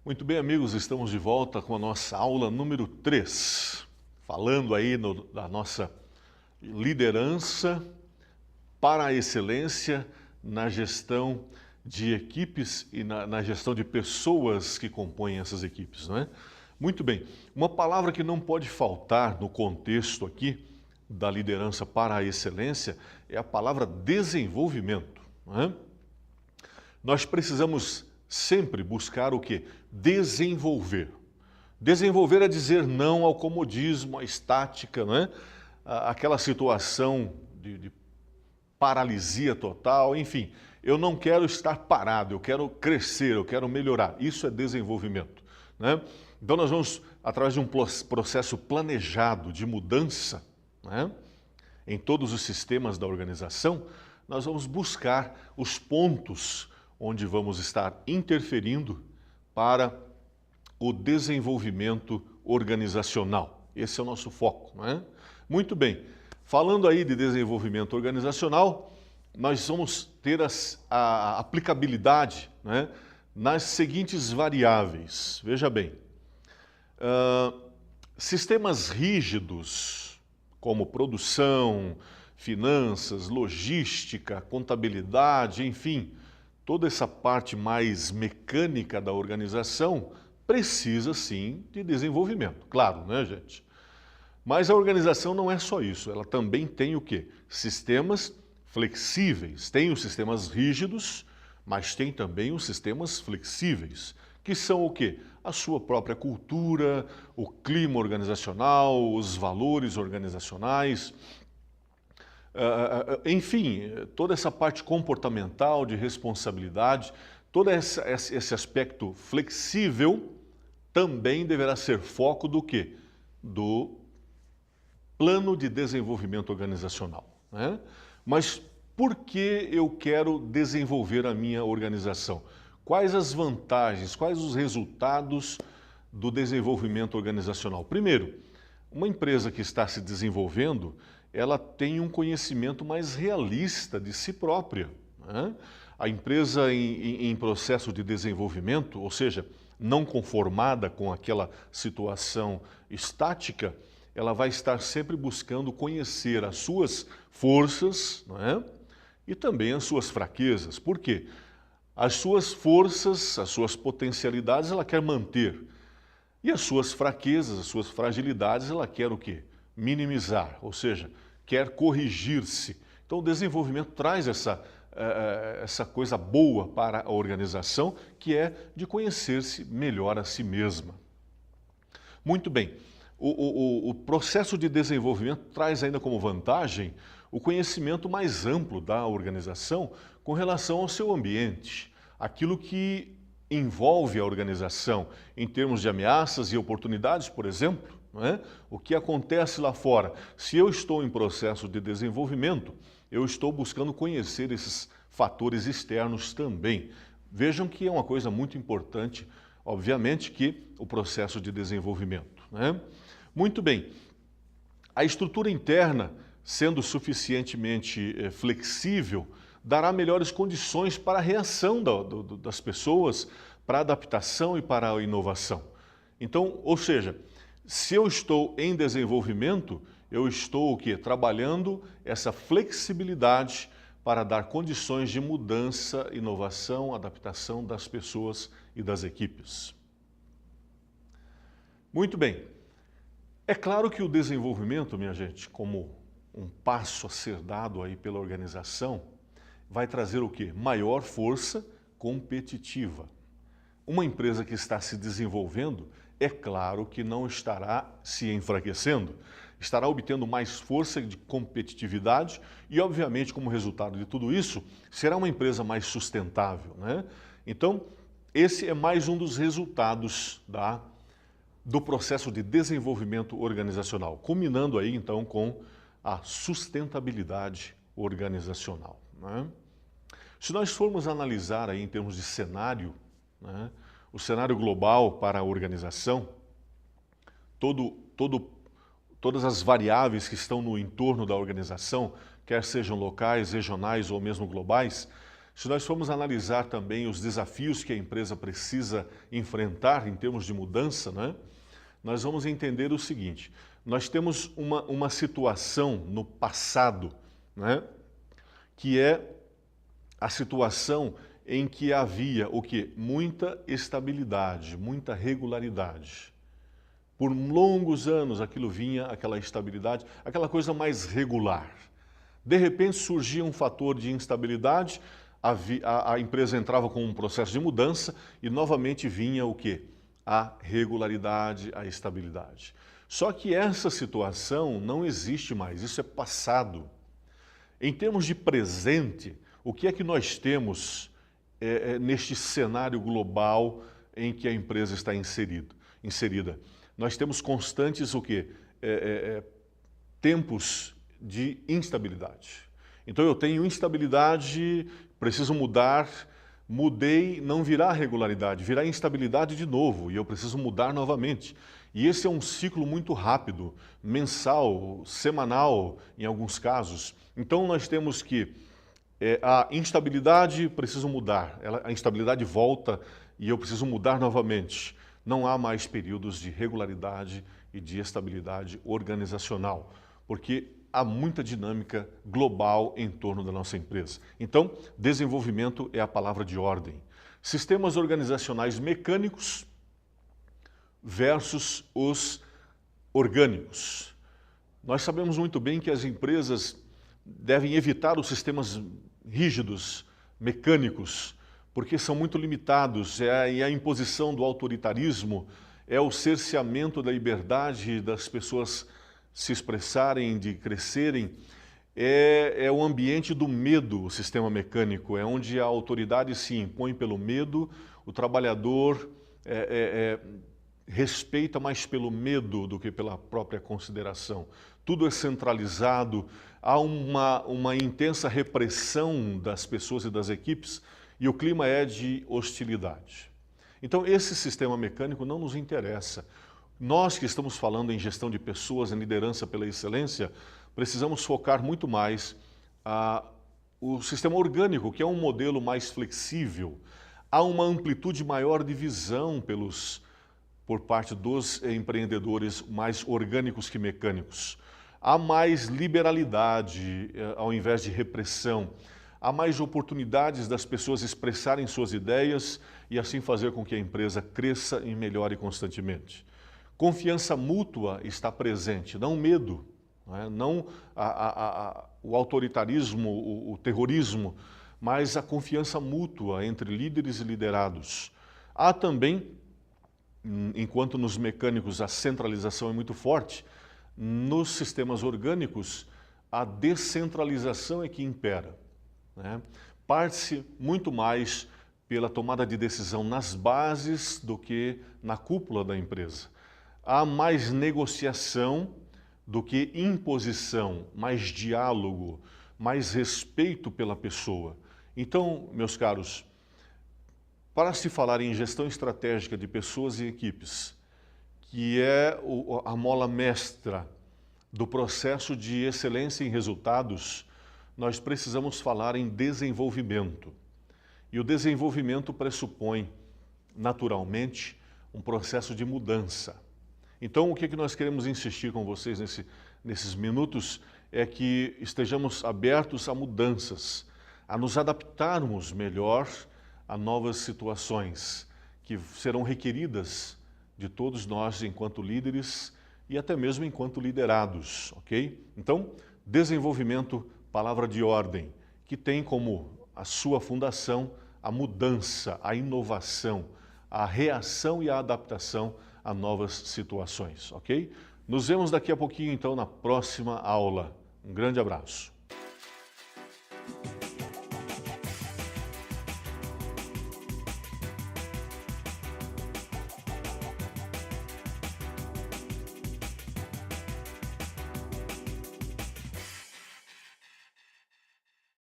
Muito bem, amigos, estamos de volta com a nossa aula número 3, falando aí da nossa liderança para a excelência na gestão de equipes e na gestão de pessoas que compõem essas equipes, não é? Muito bem, uma palavra que não pode faltar no contexto aqui da liderança para a excelência é a palavra desenvolvimento, não é? Nós precisamos sempre buscar o quê? Desenvolver. Desenvolver é dizer não ao comodismo, à estática, não é? Aquela situação de paralisia total, enfim. Eu não quero estar parado, eu quero crescer, eu quero melhorar. Isso é desenvolvimento, né? Então nós vamos, através de um processo planejado de mudança, né, em todos os sistemas da organização, nós vamos buscar os pontos onde vamos estar interferindo para o desenvolvimento organizacional. Esse é o nosso foco, não é? Muito bem, falando aí de desenvolvimento organizacional, nós vamos ter a aplicabilidade, né, nas seguintes variáveis. Veja bem, sistemas rígidos, como produção, finanças, logística, contabilidade, enfim, toda essa parte mais mecânica da organização precisa sim de desenvolvimento, claro, né, gente? Mas a organização não é só isso, ela também tem o quê? Sistemas flexíveis, tem os sistemas rígidos, mas tem também os sistemas flexíveis, que são o quê? A sua própria cultura, o clima organizacional, os valores organizacionais, enfim, toda essa parte comportamental de responsabilidade, todo esse aspecto flexível também deverá ser foco do quê? Do plano de desenvolvimento organizacional, né? Mas por que eu quero desenvolver a minha organização? Quais as vantagens, quais os resultados do desenvolvimento organizacional? Primeiro, uma empresa que está se desenvolvendo, ela tem um conhecimento mais realista de si própria, né? A empresa em processo de desenvolvimento, ou seja, não conformada com aquela situação estática, ela vai estar sempre buscando conhecer as suas forças, não é? E também as suas fraquezas. Por quê? As suas forças, as suas potencialidades, ela quer manter. E as suas fraquezas, as suas fragilidades, ela quer o quê? Minimizar, ou seja, quer corrigir-se. Então o desenvolvimento traz essa coisa boa para a organização, que é de conhecer-se melhor a si mesma. Muito bem, o processo de desenvolvimento traz ainda como vantagem o conhecimento mais amplo da organização com relação ao seu ambiente, aquilo que envolve a organização em termos de ameaças e oportunidades, por exemplo, não é? O que acontece lá fora. Se eu estou em processo de desenvolvimento, eu estou buscando conhecer esses fatores externos também. Vejam que é uma coisa muito importante, obviamente, que o processo de desenvolvimento, né? Muito bem, a estrutura interna, sendo suficientemente flexível, dará melhores condições para a reação das pessoas, para a adaptação e para a inovação. Então, ou seja, se eu estou em desenvolvimento, eu estou o quê? Trabalhando essa flexibilidade para dar condições de mudança, inovação, adaptação das pessoas e das equipes. Muito bem. É claro que o desenvolvimento, minha gente, como um passo a ser dado aí pela organização, vai trazer o quê? Maior força competitiva. Uma empresa que está se desenvolvendo, é claro que não estará se enfraquecendo, estará obtendo mais força de competitividade e, obviamente, como resultado de tudo isso, será uma empresa mais sustentável, né? Então, esse é mais um dos resultados do processo de desenvolvimento organizacional, culminando aí, então, com a sustentabilidade organizacional, né? Se nós formos analisar aí em termos de cenário, né, o cenário global para a organização, todas as variáveis que estão no entorno da organização, quer sejam locais, regionais ou mesmo globais, se nós formos analisar também os desafios que a empresa precisa enfrentar em termos de mudança, né, nós vamos entender o seguinte: nós temos uma situação no passado, né, que é a situação em que havia o quê? Muita estabilidade, muita regularidade. Por longos anos aquilo vinha, aquela estabilidade, aquela coisa mais regular. De repente surgia um fator de instabilidade, a empresa entrava com um processo de mudança e novamente vinha o quê? A regularidade, a estabilidade. Só que essa situação não existe mais, isso é passado. Em termos de presente, o que é que nós temos neste cenário global em que a empresa está inserida? Nós temos constantes o quê? Tempos de instabilidade. Então eu tenho instabilidade, preciso mudar, mudei, não virá regularidade, virá instabilidade de novo e eu preciso mudar novamente. E esse é um ciclo muito rápido, mensal, semanal em alguns casos. Então nós temos que a instabilidade, preciso mudar, a instabilidade volta e eu preciso mudar novamente. Não há mais períodos de regularidade e de estabilidade organizacional, porque há muita dinâmica global em torno da nossa empresa. Então, desenvolvimento é a palavra de ordem. Sistemas organizacionais mecânicos versus os orgânicos. Nós sabemos muito bem que as empresas devem evitar os sistemas rígidos, mecânicos, porque são muito limitados, e a imposição do autoritarismo é o cerceamento da liberdade das pessoas se expressarem, de crescerem, é o ambiente do medo, o sistema mecânico, é onde a autoridade se impõe pelo medo, o trabalhador respeita mais pelo medo do que pela própria consideração. Tudo é centralizado, há uma intensa repressão das pessoas e das equipes e o clima é de hostilidade. Então esse sistema mecânico não nos interessa. Nós que estamos falando em gestão de pessoas, em liderança pela excelência, precisamos focar muito mais o sistema orgânico, que é um modelo mais flexível. Há uma amplitude maior de visão por parte dos empreendedores mais orgânicos que mecânicos. Há mais liberalidade ao invés de repressão. Há mais oportunidades das pessoas expressarem suas ideias e assim fazer com que a empresa cresça e melhore constantemente. Confiança mútua está presente, não medo, não o autoritarismo, o terrorismo, mas a confiança mútua entre líderes e liderados. Há também, enquanto nos mecânicos a centralização é muito forte, nos sistemas orgânicos a descentralização é que impera. Parte-se muito mais pela tomada de decisão nas bases do que na cúpula da empresa. Há mais negociação do que imposição, mais diálogo, mais respeito pela pessoa. Então, meus caros, para se falar em gestão estratégica de pessoas e equipes, que é a mola mestra do processo de excelência em resultados, nós precisamos falar em desenvolvimento. E o desenvolvimento pressupõe, naturalmente, um processo de mudança. Então, o que nós queremos insistir com vocês nesses minutos é que estejamos abertos a mudanças, a nos adaptarmos melhor a novas situações que serão requeridas de todos nós enquanto líderes e até mesmo enquanto liderados, ok? Então, desenvolvimento, palavra de ordem, que tem como a sua fundação a mudança, a inovação, a reação e a adaptação a novas situações, ok? Nos vemos daqui a pouquinho, então, na próxima aula. Um grande abraço.